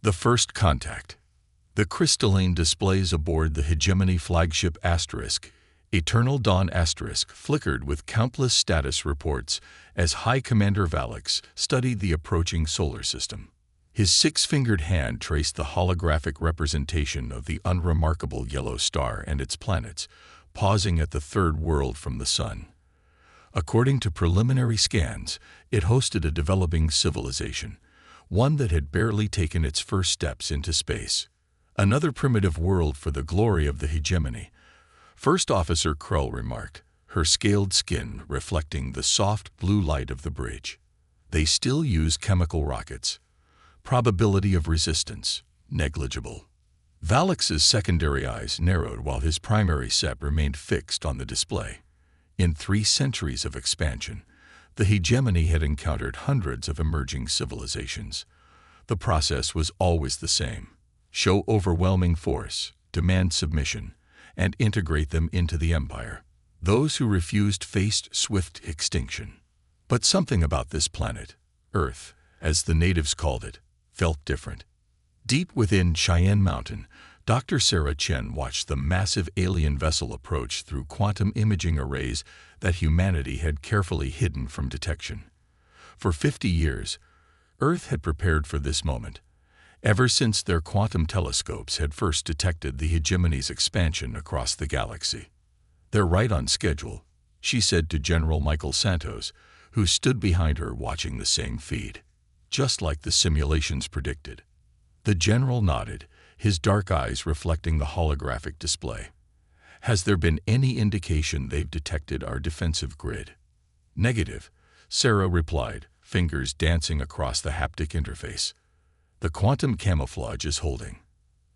The first contact. The crystalline displays aboard the Hegemony flagship Eternal Dawn flickered with countless status reports as High Commander Valix studied the approaching solar system. His six-fingered hand traced the holographic representation of the unremarkable yellow star and its planets, pausing at the third world from the sun. According to preliminary scans, it hosted a developing civilization, one that had barely taken its first steps into space. Another primitive world for the glory of the hegemony, First Officer Krull remarked, her scaled skin reflecting the soft blue light of the bridge. They still use chemical rockets. Probability of resistance, negligible. Valix's secondary eyes narrowed while his primary set remained fixed on the display. In 3 centuries of expansion, the hegemony had encountered hundreds of emerging civilizations. The process was always the same. Show overwhelming force, demand submission, and integrate them into the empire. Those who refused faced swift extinction. But something about this planet, Earth, as the natives called it, felt different. Deep within Cheyenne Mountain, Dr. Sarah Chen watched the massive alien vessel approach through quantum imaging arrays that humanity had carefully hidden from detection. For 50 years, Earth had prepared for this moment, ever since their quantum telescopes had first detected the hegemony's expansion across the galaxy. "They're right on schedule," she said to General Michael Santos, who stood behind her watching the same feed. "Just like the simulations predicted." The general nodded, his dark eyes reflecting the holographic display. "Has there been any indication they've detected our defensive grid?" "Negative," Sarah replied, fingers dancing across the haptic interface. "The quantum camouflage is holding.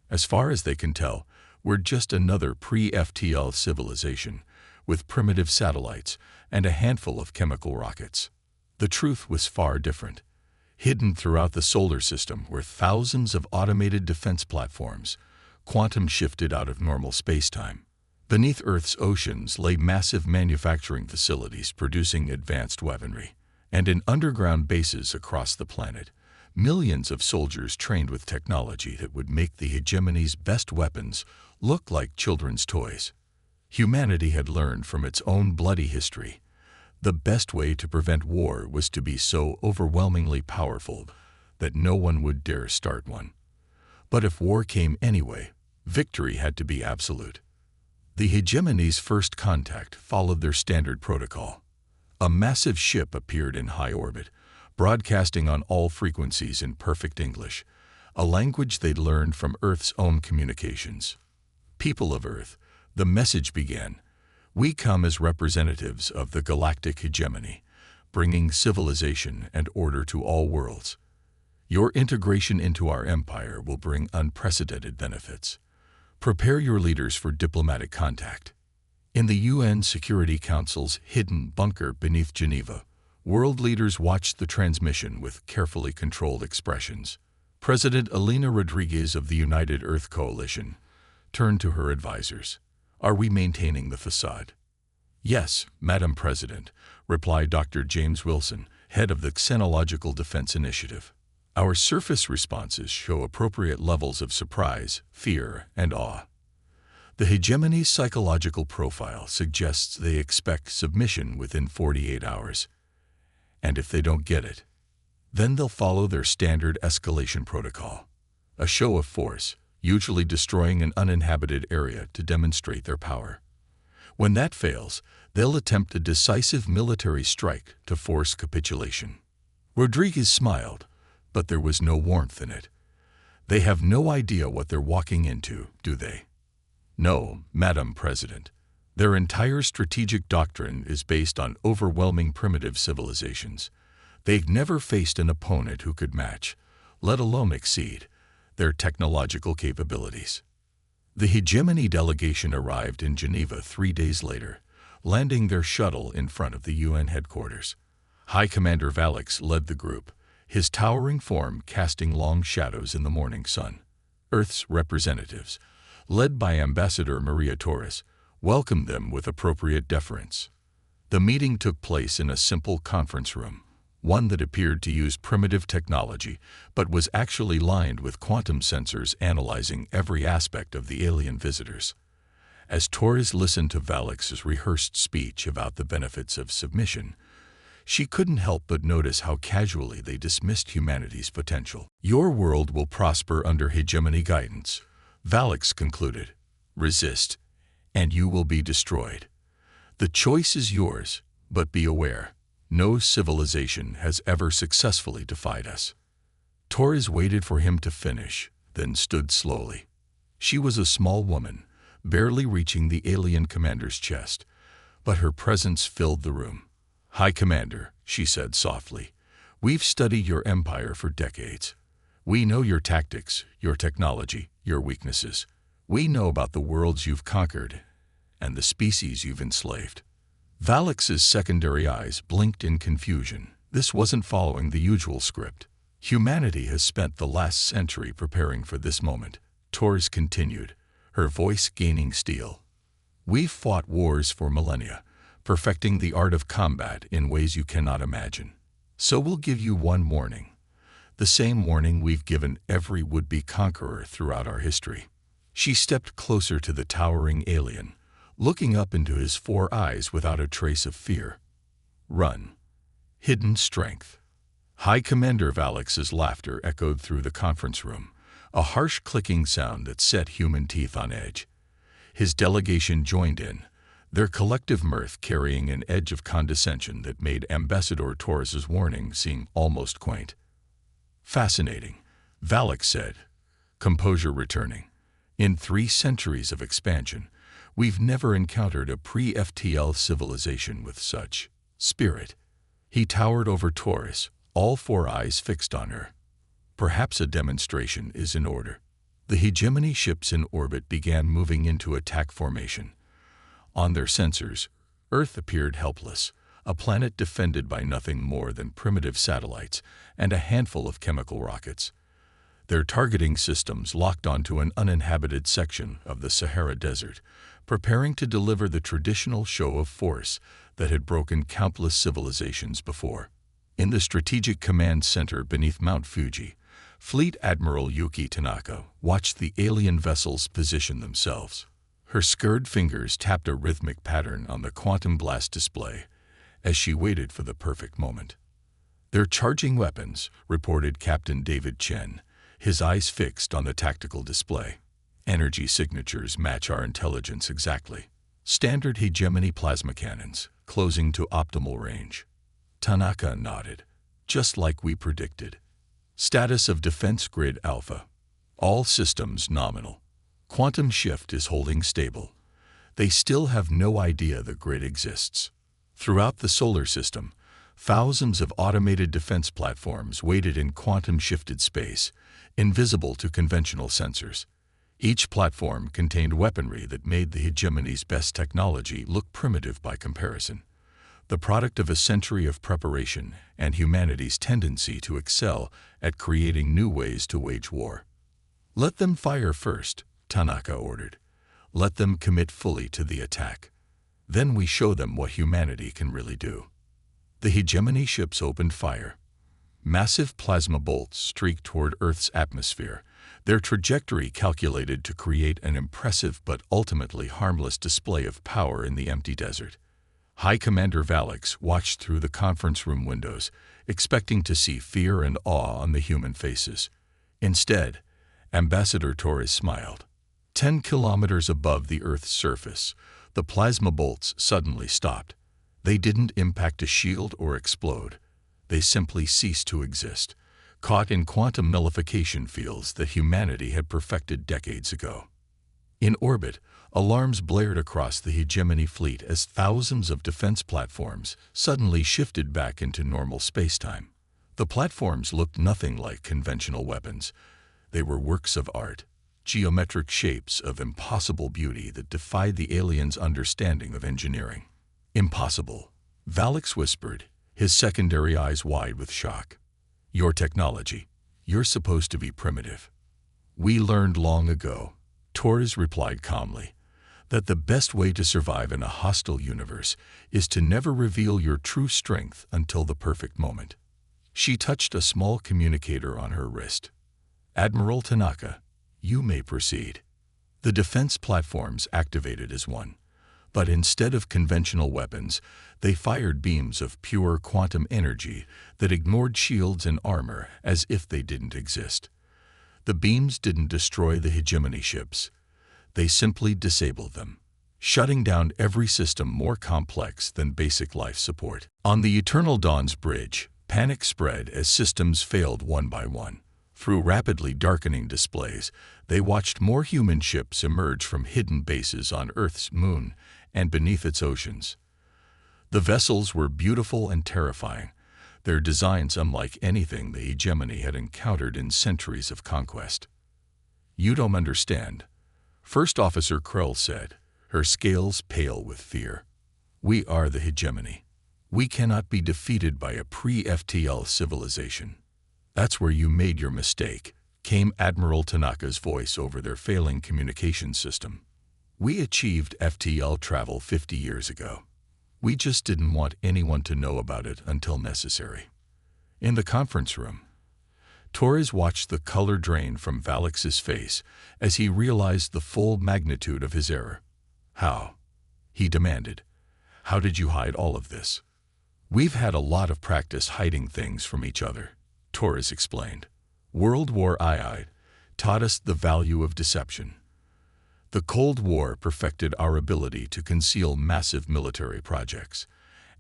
As far as they can tell, we're just another pre-FTL civilization, with primitive satellites and a handful of chemical rockets." The truth was far different. Hidden throughout the solar system were thousands of automated defense platforms, quantum shifted out of normal spacetime. Beneath Earth's oceans lay massive manufacturing facilities producing advanced weaponry, and in underground bases across the planet, millions of soldiers trained with technology that would make the hegemony's best weapons look like children's toys. Humanity had learned from its own bloody history. The best way to prevent war was to be so overwhelmingly powerful that no one would dare start one. But if war came anyway, victory had to be absolute. The hegemony's first contact followed their standard protocol. A massive ship appeared in high orbit, broadcasting on all frequencies in perfect English, a language they'd learned from Earth's own communications. "People of Earth," the message began, "we come as representatives of the galactic hegemony, bringing civilization and order to all worlds. Your integration into our empire will bring unprecedented benefits. Prepare your leaders for diplomatic contact." In the UN Security Council's hidden bunker beneath Geneva, world leaders watched the transmission with carefully controlled expressions. President Elena Rodriguez of the United Earth Coalition turned to her advisors. "Are we maintaining the facade?" "Yes, Madam President," replied Dr. James Wilson, head of the Xenological Defense Initiative. "Our surface responses show appropriate levels of surprise, fear, and awe. The hegemony's psychological profile suggests they expect submission within 48 hours. And if they don't get it, then they'll follow their standard escalation protocol. A show of force, usually destroying an uninhabited area to demonstrate their power. When that fails, they'll attempt a decisive military strike to force capitulation." Rodriguez smiled, but there was no warmth in it. "They have no idea what they're walking into, do they?" "No, Madam President. Their entire strategic doctrine is based on overwhelming primitive civilizations. They've never faced an opponent who could match, let alone exceed, their technological capabilities." The hegemony delegation arrived in Geneva 3 days later, landing their shuttle in front of the UN headquarters. High Commander Valix led the group, his towering form casting long shadows in the morning sun. Earth's representatives, led by Ambassador Maria Torres, welcomed them with appropriate deference. The meeting took place in a simple conference room, one that appeared to use primitive technology but was actually lined with quantum sensors analyzing every aspect of the alien visitors. As Torres listened to Valex's rehearsed speech about the benefits of submission, she couldn't help but notice how casually they dismissed humanity's potential. "Your world will prosper under hegemony guidance," Valex concluded. "Resist, and you will be destroyed. The choice is yours, but be aware, no civilization has ever successfully defied us." Torres waited for him to finish, then stood slowly. She was a small woman, barely reaching the alien commander's chest, but her presence filled the room. "High Commander," she said softly, "we've studied your empire for decades. We know your tactics, your technology, your weaknesses. We know about the worlds you've conquered and the species you've enslaved." Valex's secondary eyes blinked in confusion. This wasn't following the usual script. "Humanity has spent the last century preparing for this moment," Torres continued, her voice gaining steel. "We've fought wars for millennia, perfecting the art of combat in ways you cannot imagine. So we'll give you one warning, the same warning we've given every would-be conqueror throughout our history." She stepped closer to the towering alien, looking up into his four eyes without a trace of fear. "Run. Hidden strength." High Commander Valex's laughter echoed through the conference room, a harsh clicking sound that set human teeth on edge. His delegation joined in, their collective mirth carrying an edge of condescension that made Ambassador Torres's warning seem almost quaint. "Fascinating," Valex said, composure returning. "In 3 centuries of expansion, we've never encountered a pre-FTL civilization with such spirit." He towered over Torres, all 4 eyes fixed on her. "Perhaps a demonstration is in order." The hegemony ships in orbit began moving into attack formation. On their sensors, Earth appeared helpless, a planet defended by nothing more than primitive satellites and a handful of chemical rockets. Their targeting systems locked onto an uninhabited section of the Sahara Desert, preparing to deliver the traditional show of force that had broken countless civilizations before. In the Strategic Command Center beneath Mount Fuji, Fleet Admiral Yuki Tanaka watched the alien vessels position themselves. Her scarred fingers tapped a rhythmic pattern on the quantum blast display as she waited for the perfect moment. "They're charging weapons," reported Captain David Chen, his eyes fixed on the tactical display. "Energy signatures match our intelligence exactly. Standard hegemony plasma cannons, closing to optimal range." Tanaka nodded. "Just like we predicted. Status of Defense Grid Alpha. All systems nominal. Quantum shift is holding stable. They still have no idea the grid exists." Throughout the solar system, thousands of automated defense platforms waited in quantum-shifted space, invisible to conventional sensors. Each platform contained weaponry that made the hegemony's best technology look primitive by comparison, the product of a century of preparation and humanity's tendency to excel at creating new ways to wage war. "Let them fire first," Tanaka ordered. "Let them commit fully to the attack. Then we show them what humanity can really do." The hegemony ships opened fire. Massive plasma bolts streaked toward Earth's atmosphere, their trajectory calculated to create an impressive but ultimately harmless display of power in the empty desert. High Commander Valex watched through the conference room windows, expecting to see fear and awe on the human faces. Instead, Ambassador Torres smiled. 10 kilometers above the Earth's surface, the plasma bolts suddenly stopped. They didn't impact a shield or explode. They simply ceased to exist, caught in quantum nullification fields that humanity had perfected decades ago. In orbit, alarms blared across the hegemony fleet as thousands of defense platforms suddenly shifted back into normal spacetime. The platforms looked nothing like conventional weapons. They were works of art, geometric shapes of impossible beauty that defied the aliens' understanding of engineering. "Impossible," Valex whispered, his secondary eyes wide with shock. "Your technology. You're supposed to be primitive." "We learned long ago," Torres replied calmly, "that the best way to survive in a hostile universe is to never reveal your true strength until the perfect moment. She touched a small communicator on her wrist. "Admiral Tanaka, you may proceed." The defense platforms activated as one. But instead of conventional weapons, they fired beams of pure quantum energy that ignored shields and armor as if they didn't exist. The beams didn't destroy the hegemony ships. They simply disabled them, shutting down every system more complex than basic life support. On the Eternal Dawn's bridge, panic spread as systems failed one by one. Through rapidly darkening displays, they watched more human ships emerge from hidden bases on Earth's moon and beneath its oceans. The vessels were beautiful and terrifying, their designs unlike anything the hegemony had encountered in centuries of conquest. "You don't understand," First Officer Krell said, her scales pale with fear. "We are the hegemony. We cannot be defeated by a pre-FTL civilization." "That's where you made your mistake," came Admiral Tanaka's voice over their failing communication system. "We achieved FTL travel 50 years ago. We just didn't want anyone to know about it until necessary." In the conference room, Torres watched the color drain from Valix's face as he realized the full magnitude of his error. "How?" he demanded. "How did you hide all of this?" "We've had a lot of practice hiding things from each other," Torres explained. "World War II taught us the value of deception. The Cold War perfected our ability to conceal massive military projects,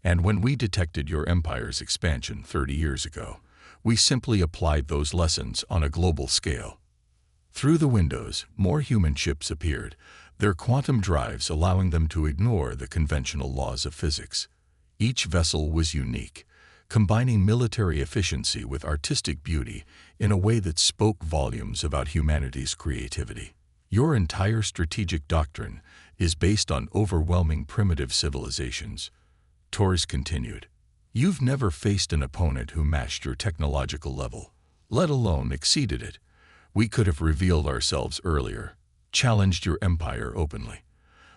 and when we detected your empire's expansion 30 years ago, we simply applied those lessons on a global scale." Through the windows, more human ships appeared, their quantum drives allowing them to ignore the conventional laws of physics. Each vessel was unique, combining military efficiency with artistic beauty in a way that spoke volumes about humanity's creativity. "Your entire strategic doctrine is based on overwhelming primitive civilizations," Torres continued. "You've never faced an opponent who matched your technological level, let alone exceeded it. We could have revealed ourselves earlier, challenged your empire openly.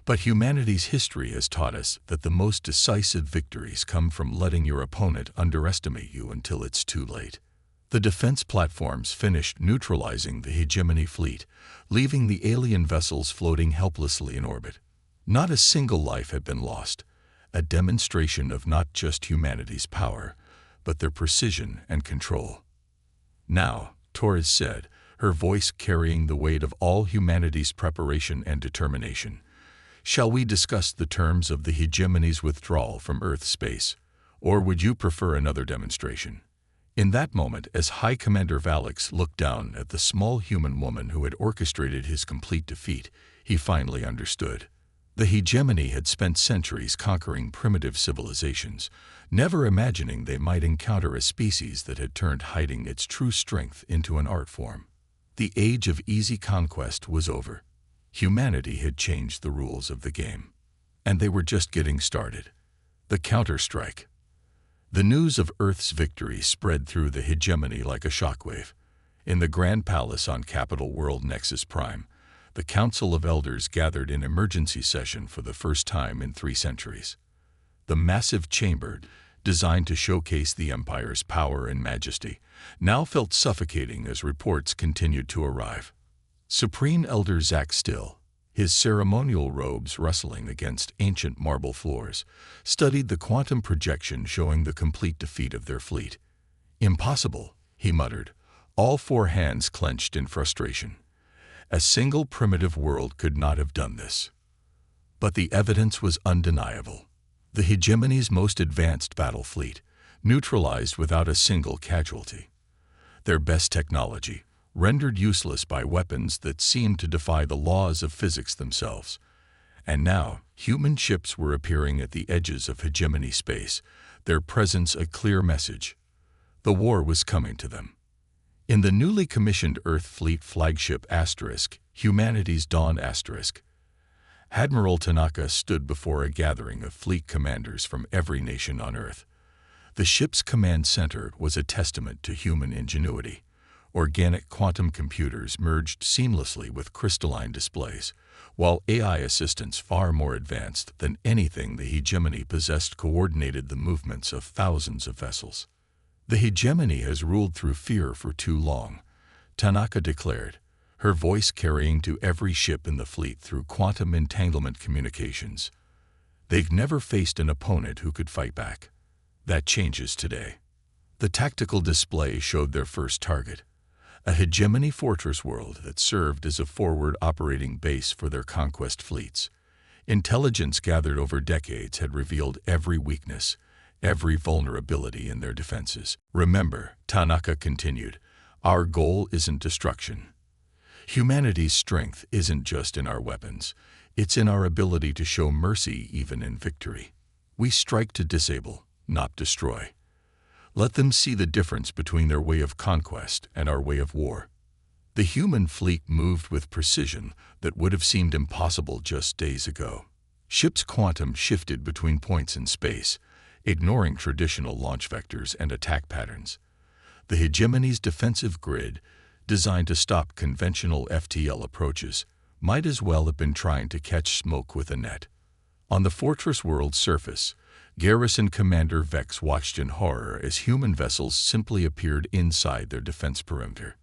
But humanity's history has taught us that the most decisive victories come from letting your opponent underestimate you until it's too late." The defense platforms finished neutralizing the hegemony fleet, leaving the alien vessels floating helplessly in orbit. Not a single life had been lost, a demonstration of not just humanity's power, but their precision and control. "Now," Torres said, her voice carrying the weight of all humanity's preparation and determination, "shall we discuss the terms of the hegemony's withdrawal from Earth space, or would you prefer another demonstration?" In that moment, as High Commander Valix looked down at the small human woman who had orchestrated his complete defeat, he finally understood. The hegemony had spent centuries conquering primitive civilizations, never imagining they might encounter a species that had turned hiding its true strength into an art form. The age of easy conquest was over. Humanity had changed the rules of the game. And they were just getting started. The counter-strike. The news of Earth's victory spread through the hegemony like a shockwave. In the Grand Palace on Capital World Nexus Prime, the Council of Elders gathered in emergency session for the first time in 3 centuries. The massive chamber, designed to showcase the Empire's power and majesty, now felt suffocating as reports continued to arrive. Supreme Elder Zach Still, his ceremonial robes rustling against ancient marble floors, studied the quantum projection showing the complete defeat of their fleet. "Impossible," he muttered, all 4 hands clenched in frustration. A single primitive world could not have done this. But the evidence was undeniable. The hegemony's most advanced battle fleet, neutralized without a single casualty. Their best technology, rendered useless by weapons that seemed to defy the laws of physics themselves. And now, human ships were appearing at the edges of hegemony space, their presence a clear message. The war was coming to them. In the newly commissioned Earth Fleet flagship Asterisk, Humanity's Dawn Asterisk, Admiral Tanaka stood before a gathering of fleet commanders from every nation on Earth. The ship's command center was a testament to human ingenuity. Organic quantum computers merged seamlessly with crystalline displays, while AI assistants far more advanced than anything the hegemony possessed coordinated the movements of thousands of vessels. The hegemony has ruled through fear for too long, Tanaka declared, her voice carrying to every ship in the fleet through quantum entanglement communications. They've never faced an opponent who could fight back. That changes today. The tactical display showed their first target, a hegemony fortress world that served as a forward operating base for their conquest fleets. Intelligence gathered over decades had revealed every weakness, every vulnerability in their defenses. Remember, Tanaka continued, our goal isn't destruction. Humanity's strength isn't just in our weapons, it's in our ability to show mercy even in victory. We strike to disable, not destroy. Let them see the difference between their way of conquest and our way of war. The human fleet moved with precision that would have seemed impossible just days ago. Ships' quantum shifted between points in space, ignoring traditional launch vectors and attack patterns. The hegemony's defensive grid, designed to stop conventional FTL approaches, might as well have been trying to catch smoke with a net. On the fortress world's surface, Garrison Commander Vex watched in horror as human vessels simply appeared inside their defense perimeter.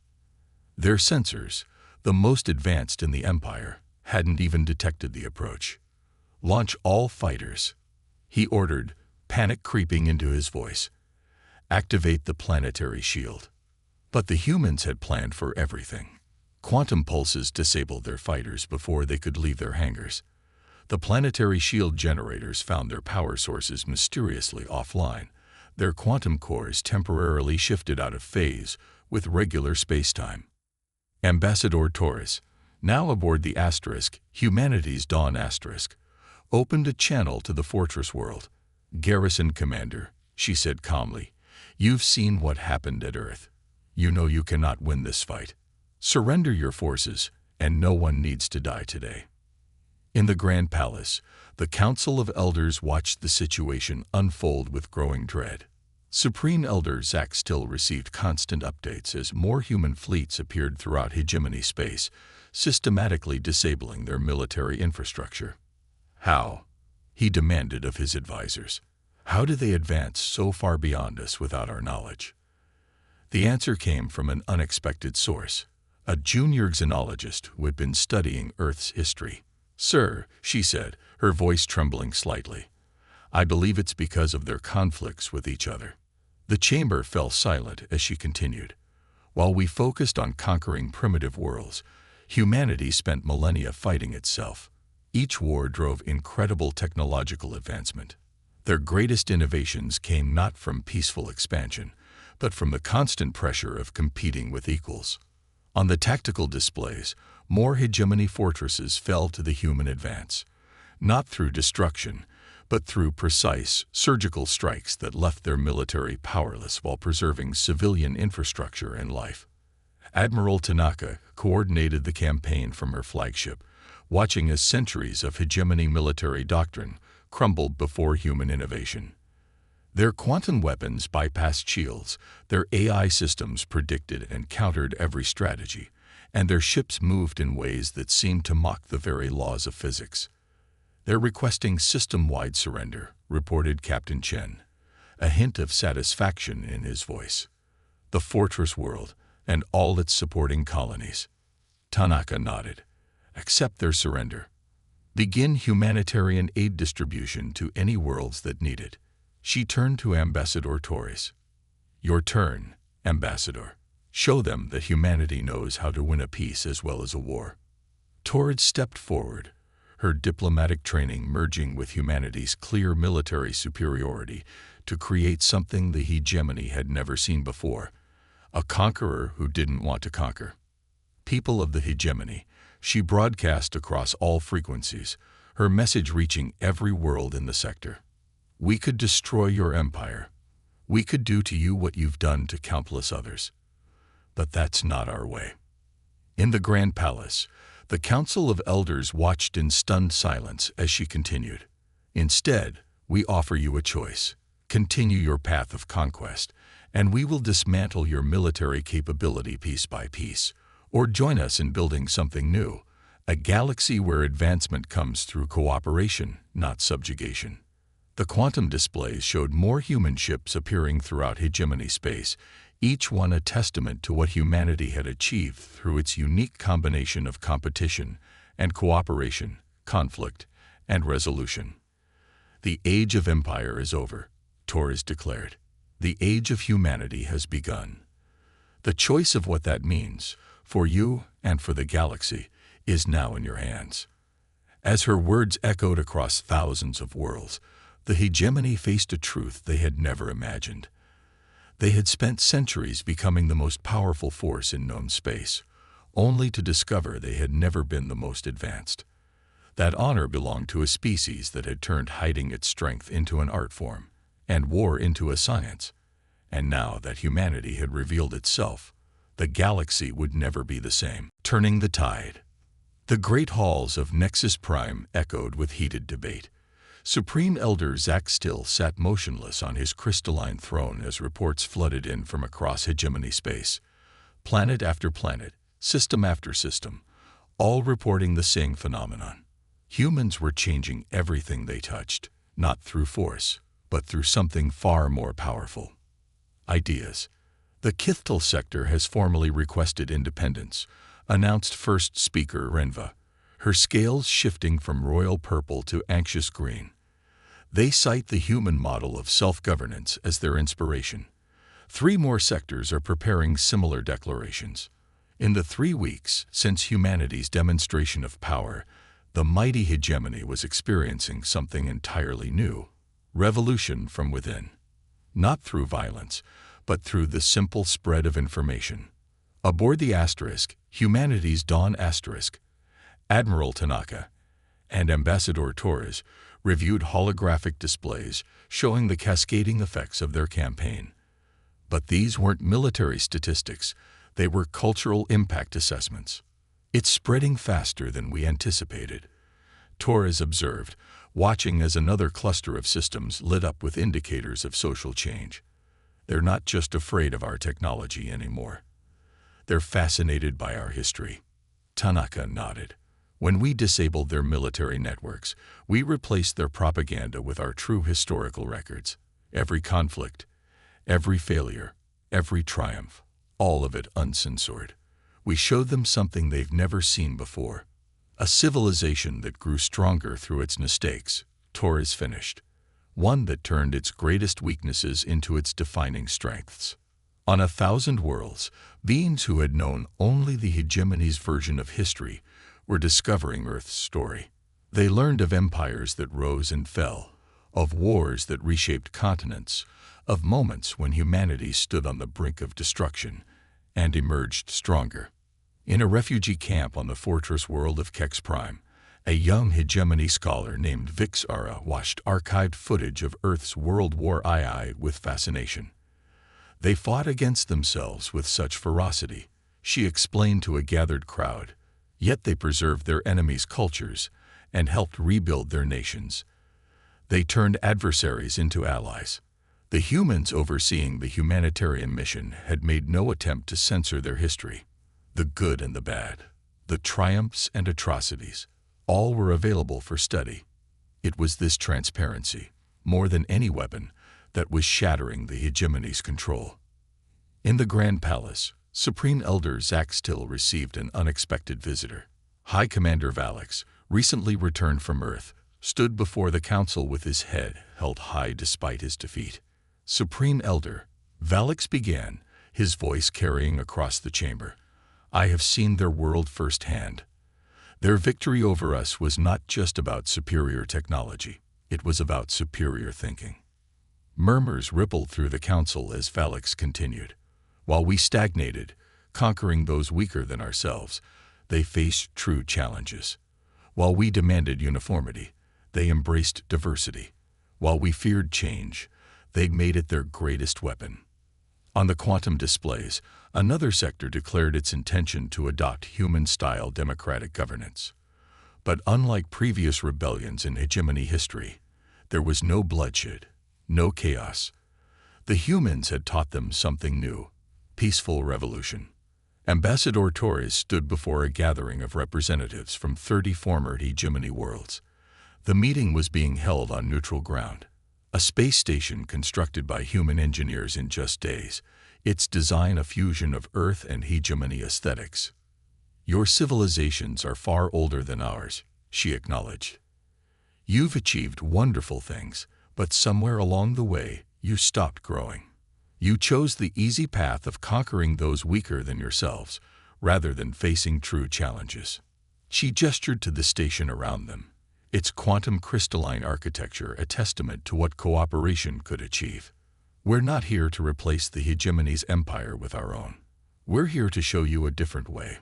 Their sensors, the most advanced in the Empire, hadn't even detected the approach. Launch all fighters, he ordered, panic creeping into his voice. Activate the planetary shield. But the humans had planned for everything. Quantum pulses disabled their fighters before they could leave their hangars. The planetary shield generators found their power sources mysteriously offline. Their quantum cores temporarily shifted out of phase with regular spacetime. Ambassador Torres, now aboard the Asterisk, humanity's Dawn Asterisk, opened a channel to the fortress world. Garrison Commander, she said calmly, you've seen what happened at Earth. You know you cannot win this fight. Surrender your forces, and no one needs to die today. In the Grand Palace, the Council of Elders watched the situation unfold with growing dread. Supreme Elder Zack still received constant updates as more human fleets appeared throughout hegemony space, systematically disabling their military infrastructure. How? He demanded of his advisors. How do they advance so far beyond us without our knowledge? The answer came from an unexpected source, a junior xenologist who had been studying Earth's history. Sir, she said, her voice trembling slightly, I believe it's because of their conflicts with each other. The chamber fell silent as she continued. While we focused on conquering primitive worlds, humanity spent millennia fighting itself. Each war drove incredible technological advancement. Their greatest innovations came not from peaceful expansion, but from the constant pressure of competing with equals. On the tactical displays, more hegemony fortresses fell to the human advance, not through destruction, but through precise, surgical strikes that left their military powerless while preserving civilian infrastructure and life. Admiral Tanaka coordinated the campaign from her flagship, watching as centuries of hegemony military doctrine crumbled before human innovation. Their quantum weapons bypassed shields, their AI systems predicted and countered every strategy, and their ships moved in ways that seemed to mock the very laws of physics. They're requesting system-wide surrender, reported Captain Chen, a hint of satisfaction in his voice. The fortress world and all its supporting colonies. Tanaka nodded. Accept their surrender. Begin humanitarian aid distribution to any worlds that need it. She turned to Ambassador Torres. Your turn, Ambassador. Show them that humanity knows how to win a peace as well as a war. Torres stepped forward, her diplomatic training merging with humanity's clear military superiority to create something the hegemony had never seen before, a conqueror who didn't want to conquer. People of the hegemony, she broadcast across all frequencies, her message reaching every world in the sector. We could destroy your empire. We could do to you what you've done to countless others. But that's not our way. In the Grand Palace, the Council of Elders watched in stunned silence as she continued. Instead, we offer you a choice. Continue your path of conquest, and we will dismantle your military capability piece by piece, or join us in building something new, a galaxy where advancement comes through cooperation, not subjugation. The quantum displays showed more human ships appearing throughout hegemony space, each one a testament to what humanity had achieved through its unique combination of competition and cooperation, conflict and resolution. The age of empire is over, Torres declared. The age of humanity has begun. The choice of what that means, for you and for the galaxy, is now in your hands. As her words echoed across thousands of worlds, the hegemony faced a truth they had never imagined. They had spent centuries becoming the most powerful force in known space, only to discover they had never been the most advanced. That honor belonged to a species that had turned hiding its strength into an art form, and war into a science. And now that humanity had revealed itself, the galaxy would never be the same. Turning the tide. The great halls of Nexus Prime echoed with heated debate. Supreme Elder Zach Still sat motionless on his crystalline throne as reports flooded in from across hegemony space. Planet after planet, system after system, all reporting the same phenomenon. Humans were changing everything they touched, not through force, but through something far more powerful. Ideas. The Kithtal sector has formally requested independence, announced first speaker Renva, her scales shifting from royal purple to anxious green. They cite the human model of self-governance as their inspiration. 3 more sectors are preparing similar declarations. In the 3 weeks since humanity's demonstration of power, the mighty hegemony was experiencing something entirely new. Revolution from within. Not through violence, but through the simple spread of information. Aboard the Asterisk, humanity's Dawn Asterisk, Admiral Tanaka and Ambassador Torres reviewed holographic displays showing the cascading effects of their campaign. But these weren't military statistics, they were cultural impact assessments. It's spreading faster than we anticipated, Torres observed, watching as another cluster of systems lit up with indicators of social change. They're not just afraid of our technology anymore. They're fascinated by our history. Tanaka nodded. When we disabled their military networks, we replaced their propaganda with our true historical records. Every conflict, every failure, every triumph, all of it uncensored. We showed them something they've never seen before. A civilization that grew stronger through its mistakes, Torres finished. One that turned its greatest weaknesses into its defining strengths. On 1,000 worlds, beings who had known only the hegemony's version of history were discovering Earth's story. They learned of empires that rose and fell, of wars that reshaped continents, of moments when humanity stood on the brink of destruction and emerged stronger. In a refugee camp on the fortress world of Kex Prime, a young hegemony scholar named Vix Ara watched archived footage of Earth's World War II with fascination. They fought against themselves with such ferocity, she explained to a gathered crowd, yet they preserved their enemies' cultures and helped rebuild their nations. They turned adversaries into allies. The humans overseeing the humanitarian mission had made no attempt to censor their history. The good and the bad, the triumphs and atrocities, all were available for study. It was this transparency, more than any weapon, that was shattering the hegemony's control. In the Grand Palace, Supreme Elder Zach Still received an unexpected visitor. High Commander Valix, recently returned from Earth, stood before the council with his head held high despite his defeat. Supreme Elder, Valix began, his voice carrying across the chamber. I have seen their world firsthand. Their victory over us was not just about superior technology, it was about superior thinking. Murmurs rippled through the council as Valix continued. While we stagnated, conquering those weaker than ourselves, they faced true challenges. While we demanded uniformity, they embraced diversity. While we feared change, they made it their greatest weapon. On the quantum displays, another sector declared its intention to adopt human-style democratic governance. But unlike previous rebellions in hegemony history, there was no bloodshed, no chaos. The humans had taught them something new, peaceful revolution. Ambassador Torres stood before a gathering of representatives from 30 former hegemony worlds. The meeting was being held on neutral ground. a space station constructed by human engineers in just days, its design a fusion of Earth and hegemony aesthetics. "Your civilizations are far older than ours," she acknowledged. "You've achieved wonderful things, but somewhere along the way, you stopped growing. You chose the easy path of conquering those weaker than yourselves, rather than facing true challenges." She gestured to the station around them, its quantum crystalline architecture a testament to what cooperation could achieve. "We're not here to replace the hegemony's empire with our own. We're here to show you a different way,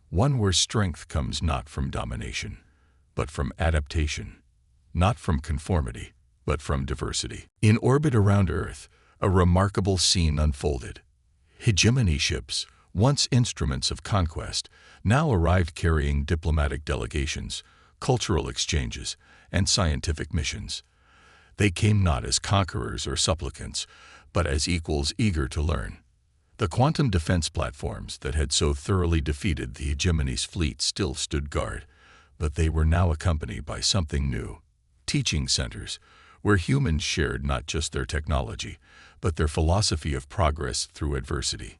one where strength comes not from domination, but from adaptation, not from conformity, but from diversity." In orbit around Earth, a remarkable scene unfolded. Hegemony ships, once instruments of conquest, now arrived carrying diplomatic delegations, cultural exchanges, and scientific missions. They came not as conquerors or supplicants, but as equals eager to learn. The quantum defense platforms that had so thoroughly defeated the hegemony's fleet still stood guard, but they were now accompanied by something new: teaching centers, where humans shared not just their technology, but their philosophy of progress through adversity.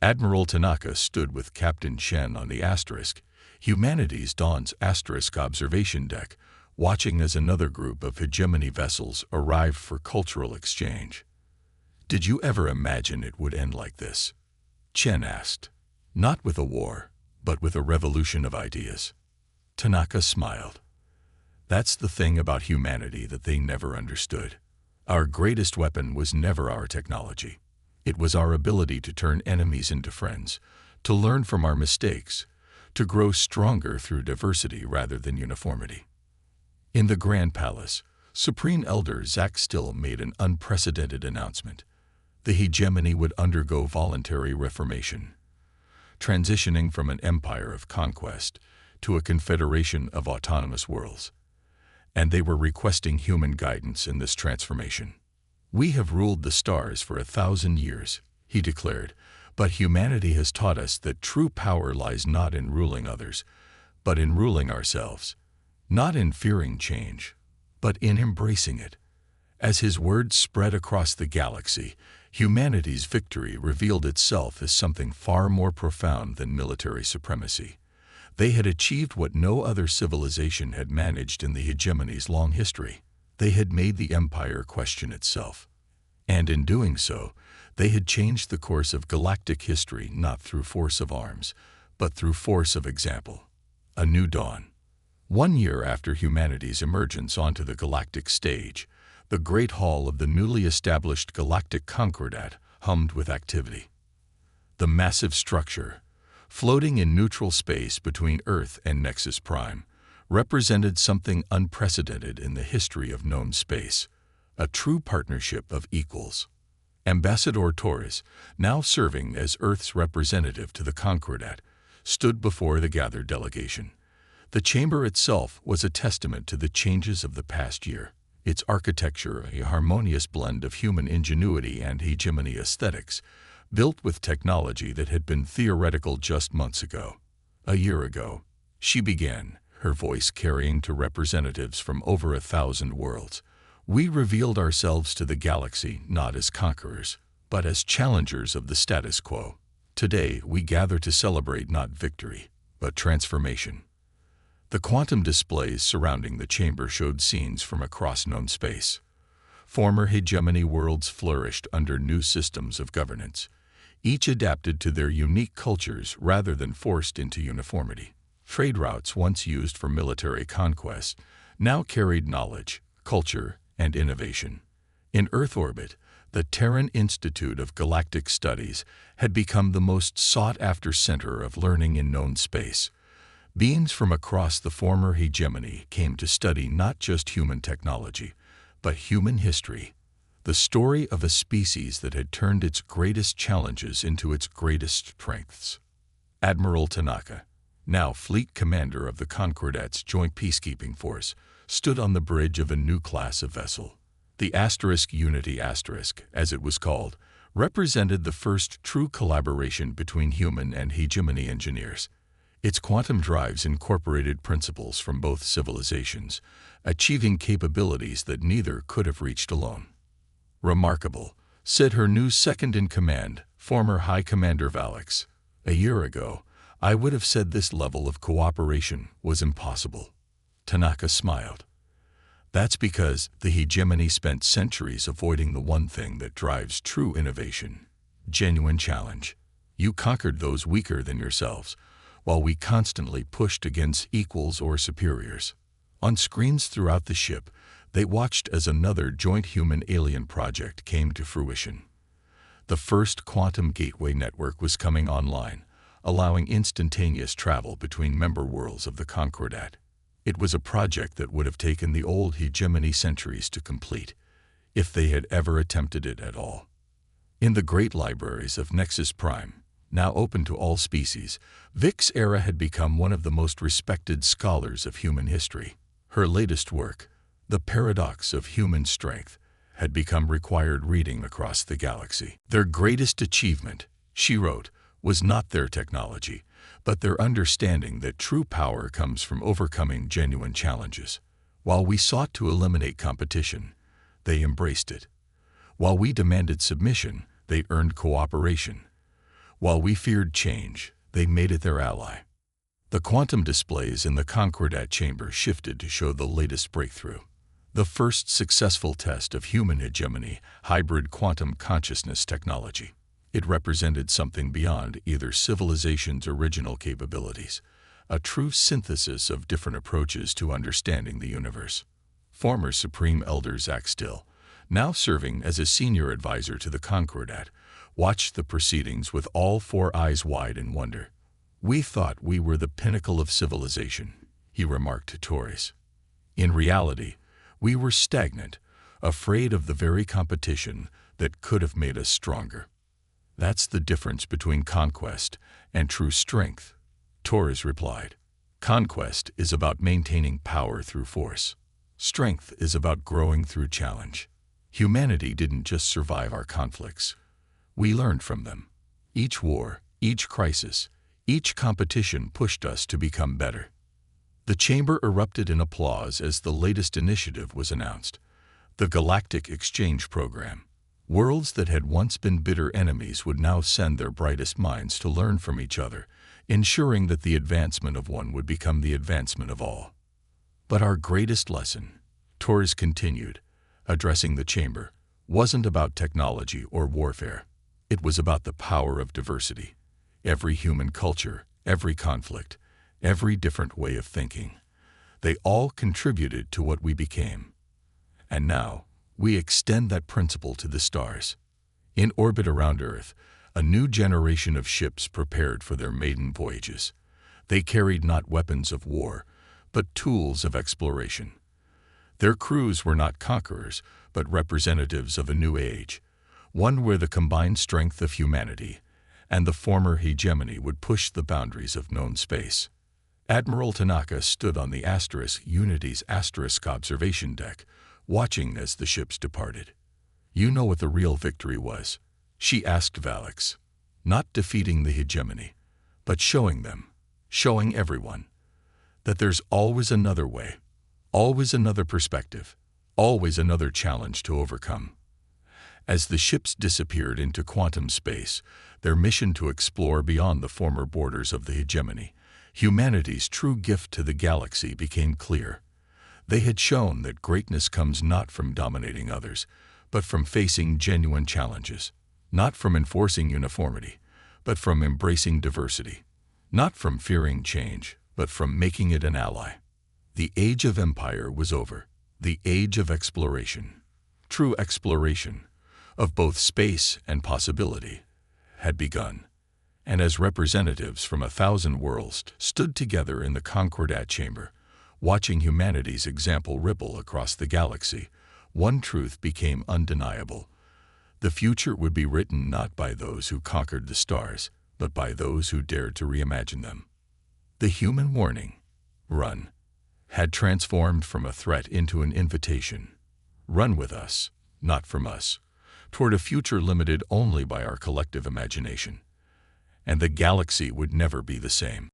Admiral Tanaka stood with Captain Shen on the Asterisk, humanity's Dawn's Asterisk observation deck, watching as another group of hegemony vessels arrived for cultural exchange. "Did you ever imagine it would end like this?" Chen asked. "Not with a war, but with a revolution of ideas." Tanaka smiled. "That's the thing about humanity that they never understood. Our greatest weapon was never our technology. It was our ability to turn enemies into friends, to learn from our mistakes, to grow stronger through diversity rather than uniformity." In the Grand Palace, Supreme Elder Zach Still made an unprecedented announcement. The hegemony would undergo voluntary reformation, transitioning from an empire of conquest to a confederation of autonomous worlds. And they were requesting human guidance in this transformation. "We have ruled the stars for 1,000 years, he declared, "but humanity has taught us that true power lies not in ruling others, but in ruling ourselves, not in fearing change, but in embracing it." As his words spread across the galaxy, humanity's victory revealed itself as something far more profound than military supremacy. They had achieved what no other civilization had managed in the hegemony's long history. They had made the empire question itself. And in doing so, they had changed the course of galactic history not through force of arms, but through force of example. A new dawn. 1 year after humanity's emergence onto the galactic stage, the Great Hall of the newly established Galactic Concordat hummed with activity. The massive structure, floating in neutral space between Earth and Nexus Prime, represented something unprecedented in the history of known space, a true partnership of equals. Ambassador Torres, now serving as Earth's representative to the Concordat, stood before the gathered delegation. The chamber itself was a testament to the changes of the past year, its architecture a harmonious blend of human ingenuity and hegemony aesthetics, built with technology that had been theoretical just months ago. "A year ago," she began, her voice carrying to representatives from over 1,000 worlds, "we revealed ourselves to the galaxy not as conquerors, but as challengers of the status quo. Today we gather to celebrate not victory, but transformation." The quantum displays surrounding the chamber showed scenes from across known space. Former hegemony worlds flourished under new systems of governance, each adapted to their unique cultures rather than forced into uniformity. Trade routes once used for military conquest now carried knowledge, culture, and innovation. In Earth orbit, the Terran Institute of Galactic Studies had become the most sought-after center of learning in known space. Beings from across the former hegemony came to study not just human technology, but human history, the story of a species that had turned its greatest challenges into its greatest strengths. Admiral Tanaka, now fleet commander of the Concordat's Joint Peacekeeping Force, stood on the bridge of a new class of vessel. The Unity, as it was called, represented the first true collaboration between human and hegemony engineers. Its quantum drives incorporated principles from both civilizations, achieving capabilities that neither could have reached alone. "Remarkable," said her new second-in-command, former High Commander Valix. "A year ago, I would have said this level of cooperation was impossible." Tanaka smiled. "That's because the hegemony spent centuries avoiding the one thing that drives true innovation: genuine challenge. You conquered those weaker than yourselves, while we constantly pushed against equals or superiors." On screens throughout the ship, they watched as another joint human-alien project came to fruition. The first quantum gateway network was coming online, allowing instantaneous travel between member worlds of the Concordat. It was a project that would have taken the old hegemony centuries to complete, if they had ever attempted it at all. In the great libraries of Nexus Prime, now open to all species, Vic's era had become one of the most respected scholars of human history. Her latest work, The Paradox of Human Strength, had become required reading across the galaxy. Their greatest achievement, she wrote, was not their technology, but their understanding that true power comes from overcoming genuine challenges. While we sought to eliminate competition, they embraced it. While we demanded submission, they earned cooperation. While we feared change, they made it their ally. The quantum displays in the Concordat chamber shifted to show the latest breakthrough. The first successful test of human hegemony, hybrid quantum consciousness technology. It represented something beyond either civilization's original capabilities, a true synthesis of different approaches to understanding the universe. Former Supreme Elder Zach Still, now serving as a senior advisor to the Concordat, watched the proceedings with all four eyes wide in wonder. "We thought we were the pinnacle of civilization," he remarked to Torres. "In reality, we were stagnant, afraid of the very competition that could have made us stronger." "That's the difference between conquest and true strength," Torres replied. "Conquest is about maintaining power through force. Strength is about growing through challenge. Humanity didn't just survive our conflicts. We learned from them. Each war, each crisis, each competition pushed us to become better." The chamber erupted in applause as the latest initiative was announced: the Galactic Exchange Program. Worlds that had once been bitter enemies would now send their brightest minds to learn from each other, ensuring that the advancement of one would become the advancement of all. "But our greatest lesson," Torres continued, addressing the chamber, "wasn't about technology or warfare. It was about the power of diversity. Every human culture, every conflict, every different way of thinking. They all contributed to what we became. And now, we extend that principle to the stars." In orbit around Earth, a new generation of ships prepared for their maiden voyages. They carried not weapons of war, but tools of exploration. Their crews were not conquerors, but representatives of a new age, one where the combined strength of humanity and the former hegemony would push the boundaries of known space. Admiral Tanaka stood on the Unity's observation deck, watching as the ships departed. "You know what the real victory was?" she asked Valix. "Not defeating the hegemony, but showing them, showing everyone, that there's always another way, always another perspective, always another challenge to overcome." As the ships disappeared into quantum space, their mission to explore beyond the former borders of the hegemony, humanity's true gift to the galaxy, became clear. They had shown that greatness comes not from dominating others, but from facing genuine challenges, not from enforcing uniformity, but from embracing diversity, not from fearing change, but from making it an ally. The age of empire was over. The age of exploration, true exploration, of both space and possibility, had begun. And as representatives from 1,000 worlds stood together in the Concordat chamber, watching humanity's example ripple across the galaxy, one truth became undeniable: the future would be written not by those who conquered the stars, but by those who dared to reimagine them. The human warning, "Run," had transformed from a threat into an invitation. Run with us, not from us, toward a future limited only by our collective imagination. And the galaxy would never be the same.